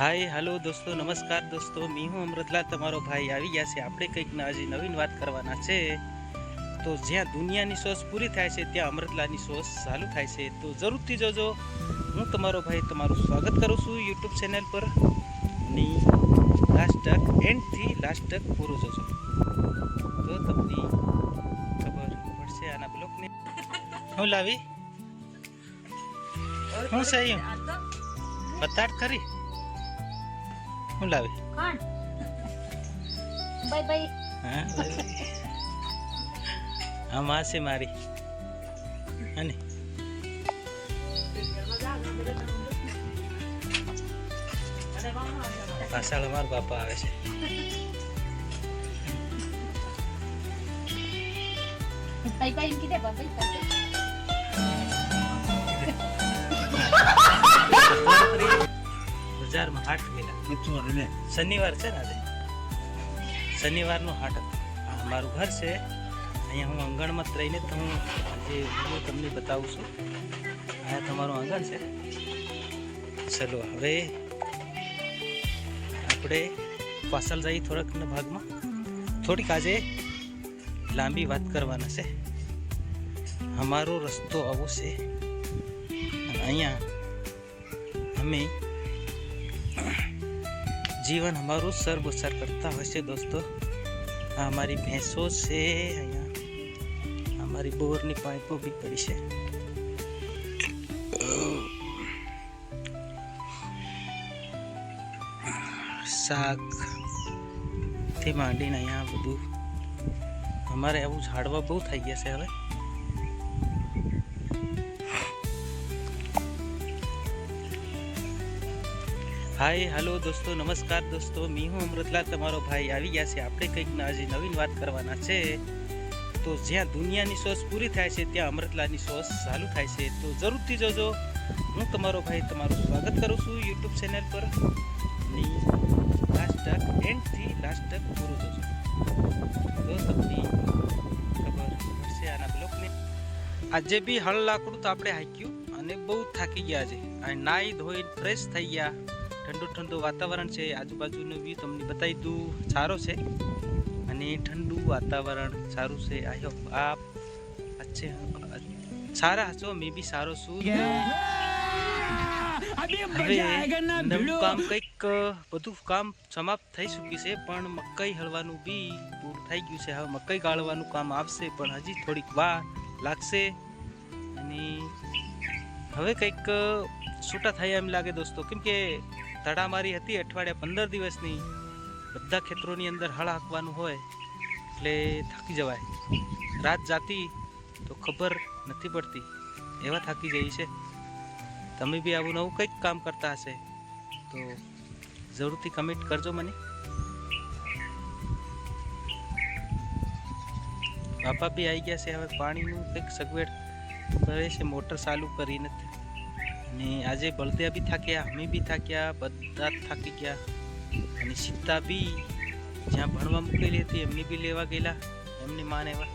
Hi hello दोस्तों नमस्कार दोस्तों मैं हूँ अमृतलाल तमारो भाई આવી ગયા છે આપણે કંઈક હજી નવીન વાત કરવાના છે તો જ્યાં દુનિયાની સોચ પૂરી થાય છે ત્યાં અમૃતલાલની સોચ ચાલુ થાય છે તો જરૂરથી જોજો હું તમારો ભાઈ તમારું સ્વાગત કરું છું YouTube ચેનલ પર ની લાસ્ટ તક એન્ડ થી લાસ્ટ તક પૂરો જોજો તો તમને ખબર પડશે આના બ્લોગને હું લાવી હું સહી બતાડ ખરી હું લાવી કોણ બાય બાય હા આ માં છે મારી અને પાછળ મારા બાપા આવે છે બાય બાય કીધે બાય બજારમાં હાટ ગયેલા શનિવાર છે ને આજે શનિવારનો હાટ હતો આ મારું ઘર છે અહીંયા હું આંગણમાં જ રહીને તો હું આજે વિડીયો તમને બતાવું છું અહીંયા તમારું આંગણ છે ચલો હવે આપણે પાછળ જઈએ થોડાકના ભાગમાં થોડીક આજે લાંબી વાત કરવાના છે અમારો રસ્તો આવો છે અને અહીંયા અમે जीवन हमारू सर बसर करता है दोस्तों हमारी भैंसों से हमारी बोर नी पाइपों भी पड़ी है शाक थी मांडी ने यहाँ बधु हमारे आવું झाड़वा बहुत थई गया से हवे हाय हेलो दोस्तों नमस्कार दोस्तों मैं हूँ अमृतलाल तमारो भाई આવી ગયા છે આપણે કંઈક હજી નવીન વાત કરવાના છે તો જ્યાં દુનિયાની સોચ પૂરી થાય છે ત્યાં અમૃતલાલની સોચ ચાલુ થાય છે તો જરૂરથી જોજો હું તમારો ભાઈ તમારું સ્વાગત કરું છું YouTube ચેનલ પર ની લાસ્ટ તક એન્ડ થી લાસ્ટ તક પૂરો જોજો તો તમને ખબર પડશે આના બ્લોગને આજે બી હળ લાકડું તો આપણે હાક્યું અને બહુ થાકી ગયા છે આ નાઈ ધોઈ ફ્રેશ થઈ ગયા ठंडू ठंडू वातावरण है आजूबाजू भी तमने बताई दू सारो से अने ठंडू वातावरण सारू से आई होप आप अच्छे सारा हसो मैं भी सारो छू काम कईक बधु काम समाप्त थई चुकी है पण मकई हळवानुं बी पूर्ण थई गयुं छे हवे मकई गाळवानुं काम आवशे पण हजी थोड़ीक वार लागशे अने हवे कईक छूटा थया एम लागे दोस्तों केम के तड़ामारी हती अठवाडिया 15 दिवसनी बधा खेतरोनी अंदर हळ हाकवानुं होय એટલે થાકી જવાય રાત જાતી તો ખબર નથી પડતી એવા થાકી જઈ છે તમે બી આવું નવું કંઈક કામ કરતા હશે તો જરૂરથી કમેન્ટ કરજો મને બાપા બી આવી ગયા છે હવે પાણીનું કંઈક સગવડ કરે છે મોટર ચાલુ કરીને અને આજે બળદિયા બી થાક્યા અમે બી થાક્યા બધા થાકી ગયા અને સીતા બી જ્યાં ભણવા મૂકેલી હતી એમની બી લેવા ગયેલા એમની માને એવા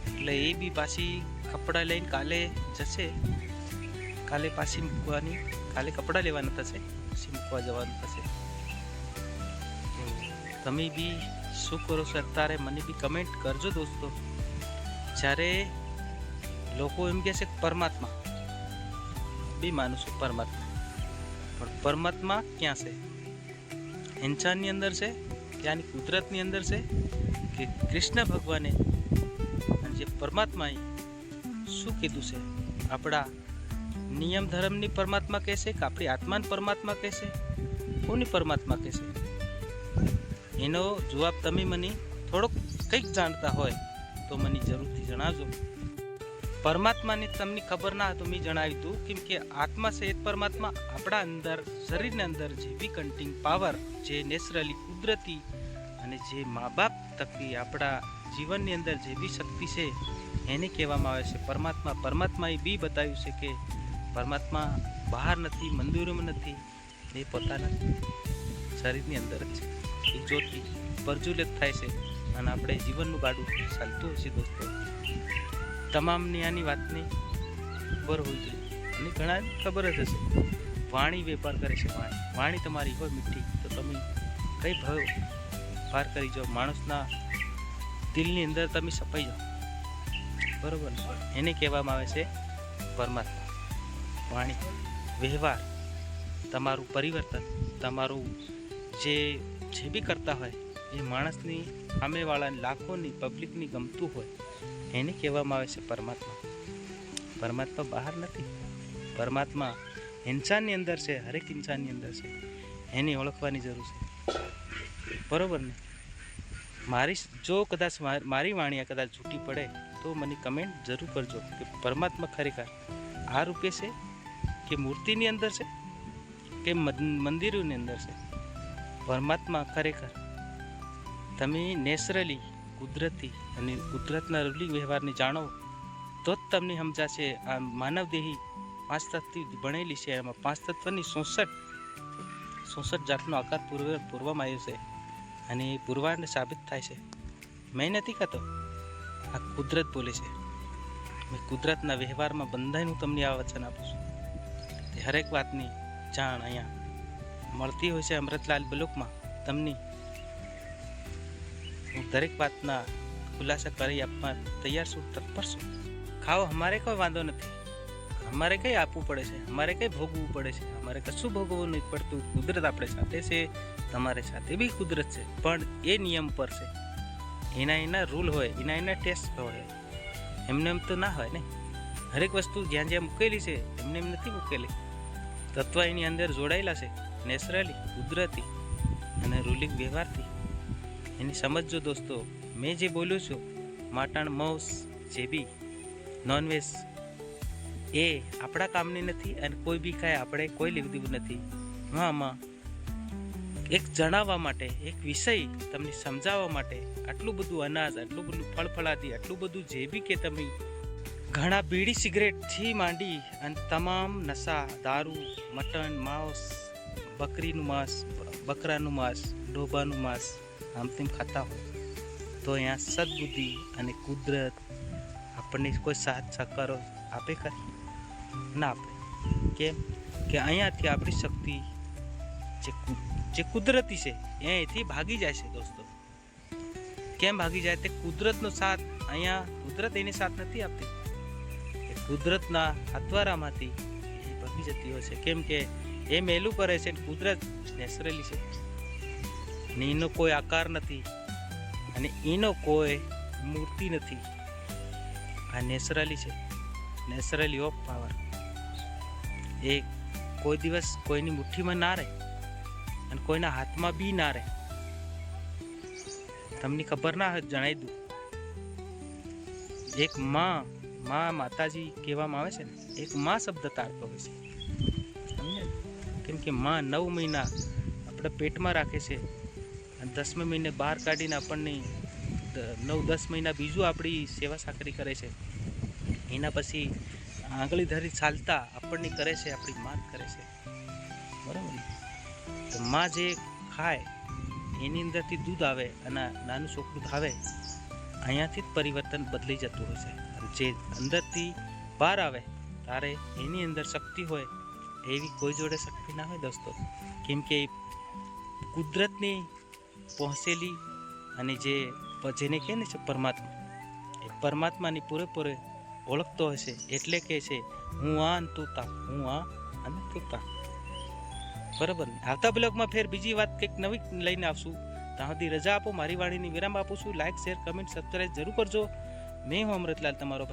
એટલે એ બી પાછી કપડાં લઈને કાલે જશે કાલે પાછી મૂકવાની કાલે કપડાં લેવાના થશે પછી મૂકવા જવાનું થશે તમે બી શું કરો છો અત્યારે મને બી કમેન્ટ કરજો દોસ્તો જ્યારે લોકો એમ કહે છે પરમાત્મા भी मानु छू परमात्मा पर परमात्मा क्या से इंसान नी अंदर से यानी कुदरत नी अंदर से कि कृष्ण भगवाने जे परमात्मा शू कीधु से आपड़ा नियम धर्म नी परमात्मा कैसे कि आपणी आत्मा ने परमात्मा कैसे कोनी परमात्मा कैसे एनो जवाब तमे मने थोड़ो कंईक जानता होय तो मने जरूरथी जणावजो परमात्मा ने तमने खबर ना तो मैं जणावी दूं केम के आत्मा से परमात्मा अपना अंदर शरीर ने अंदर जे भी कंटिंग पावर जे नेचरली कुदरती अने जे माँ बाप तकी अपना जीवन ने अंदर जे भी शक्ति से एने कहेवामां आवे छे परमात्मा परमात्माए बी बताव्युं छे के परमात्मा बहार नथी मंदिरों में नथी ए पोताना शरीर ની અંદર જ એ જ્યોતિ પ્રજ્વલિત થાય છે અને આપણે જીવનનું ગાડું ચાલતું હશે દોસ્તો તમામની આની વાતની ખબર હોવી જોઈએ અને ઘણા ખબર જ હશે વાણી વેપાર કરે છે. વાણી તમારી હોય મીઠી તો તમે કઈ ભાવ પાર કરી જાઓ, માણસના દિલની અંદર તમે સપાઈ જાઓ. બરોબર ને? એને કહેવામાં આવે છે પરમાત્મા. વાણી, વ્યવહાર, તમારું પરિવર્તન, તમારું જે બી કરતા હોય એ માણસની સામેવાળાની લાખોની પબ્લિકની ગમતું હોય એને કહેવામાં આવે છે પરમાત્મા. પરમાત્મા બહાર નથી. પરમાત્મા ઇન્સાનની અંદર છે, હરેક ઇન્સાનની અંદર છે. એની ઓળખવાની જરૂર છે. બરોબર ને? જો કદાચ મારી વાણીયા કદાચ છૂટી પડે તો મને કમેન્ટ જરૂર કરજો કે પરમાત્મા ખરેખર આ રૂપે છે કે મૂર્તિની અંદર છે કે મંદિરોની અંદર છે. પરમાત્મા ખરેખર તમે નેચરલી, કુદરતી અને કુદરતના રૂલિંગ વ્યવહારને જાણો તો જ તમને સમજાશે. આ માનવદેહી 5 તત્વથી ભણેલી છે, એમાં 5 તત્વની 66 જાતનો આકાર પૂરવામાં આવ્યો છે અને એ પૂરવાને સાબિત થાય છે. મેં નથી કહેતો, આ કુદરત બોલે છે. મેં કુદરતના વ્યવહારમાં બંધાઈને હું તમને આ વચન આપું છું. તે હરેક વાતની જાણ અહીંયા મળતી હોય છે અમૃતલાલ બ્લોકમાં. તમને હું દરેક વાતના ખુલાસા કરી આપવા તૈયાર છું, તત્પર છું. ખાઓ, અમારે કોઈ વાંધો નથી. અમારે કંઈ આપવું પડે છે, અમારે કંઈ ભોગવવું પડે છે, અમારે કશું ભોગવવું નથી પડતું. કુદરત આપણે સાથે છે, તમારી સાથે બી કુદરત છે, પણ એ નિયમ પર છે. એના રૂલ હોય, એના ટેસ્ટ હોય. એમને એમ તો ના હોય ને. હરેક વસ્તુ જ્યાં જ્યાં મૂકેલી છે એમને એમ નથી મૂકેલી. તત્વ એની અંદર જોડાયેલા છે, નેચરલી, કુદરતી અને રૂલિંગ વ્યવહારથી. એની સમજજો દોસ્તો. મેં જે બોલ્યું છું, માટણ, માંસ, જે બી નોનવેજ, એ આપણા કામની નથી અને કોઈ બી કાંઈ આપણે કોઈ લેવું દેવું નથી. હું આમાં એક જણાવવા માટે, એક વિષય તમને સમજાવવા માટે આટલું બધું અનાજ, આટલું બધું ફળફળાદી, આટલું બધું જે બી કે તમે ઘણા બીડી સિગરેટથી માંડી અને તમામ નશા, દારૂ, મટન, માંસ, બકરીનું માંસ, બકરાનું માંસ, ડોબાનું માંસ આમ તેમ ખાતા હોય તો અહીંયા સદબુદ્ધિ અને કુદરત આપણને કોઈ સાથ સહકારો આપે ખરી? ના આપે. કેમ કે અહીંયાથી આપણી શક્તિ જે કુદરતી છે અહીંથી ભાગી જાય છે દોસ્તો. કેમ ભાગી જાય? તે કુદરતનો સાથ, અહીંયા કુદરત એને સાથ નથી આપતી. એ કુદરતના હાથવારામાંથી એ ભાગી જતી હોય છે. કેમ કે એ મેલું કરે છે, કુદરત નેચરલી છે અને એનો કોઈ આકાર નથી અને એનો કોઈ મૂર્તિ નથી. આ નેચરલી છે, નેચરલી ઓફ પાવર. એ કોઈ દિવસ કોઈની મુઠ્ઠીમાં ના રહે અને કોઈના હાથમાં બી ના રહે. તમને ખબર ના હોય, જણાવી દઉં. એક માતાજી કહેવામાં આવે છે ને, એક માં શબ્દ તારતો હોય છે. સમજે? કેમ કે માં 9 મહિના આપણે પેટમાં રાખે છે અને 10મે મહિને બહાર કાઢીને આપણને 9-10 મહિના બીજું આપણી સેવા સાકરી કરે છે. એના પછી આંગળી ધરી ચાલતા આપણને કરે છે, આપણી માં કરે છે. બરાબર ને? તો માં જે ખાય એની અંદરથી દૂધ આવે અને નાનું છોકરું આવે, અહીંયાથી જ પરિવર્તન બદલી જતું હોય છે. જે અંદરથી બહાર આવે ત્યારે એની અંદર શક્તિ હોય એવી કોઈ જોડે શક્તિ ના હોય દોસ્તો. કેમ કે કુદરતની પહોંચેલી અને જેને કહે ને છે પરમાત્મા, એ પરમાત્માની પૂરેપૂરે ઓળખતો હશે. એટલે કે છે હું આ અંતુતા, હું આ અનંતુતા. બરાબર ને? આવતા બ્લોગમાં ફેર બીજી વાત કંઈક નવી લઈને આવશું. ત્યાં સુધી રજા આપો. મારી વાણીની વિરામ આપું છું. લાઈક, શેર, કમેન્ટ, સબસ્ક્રાઈબ જરૂર કરજો. મેં હું અમૃતલાલ, તમારો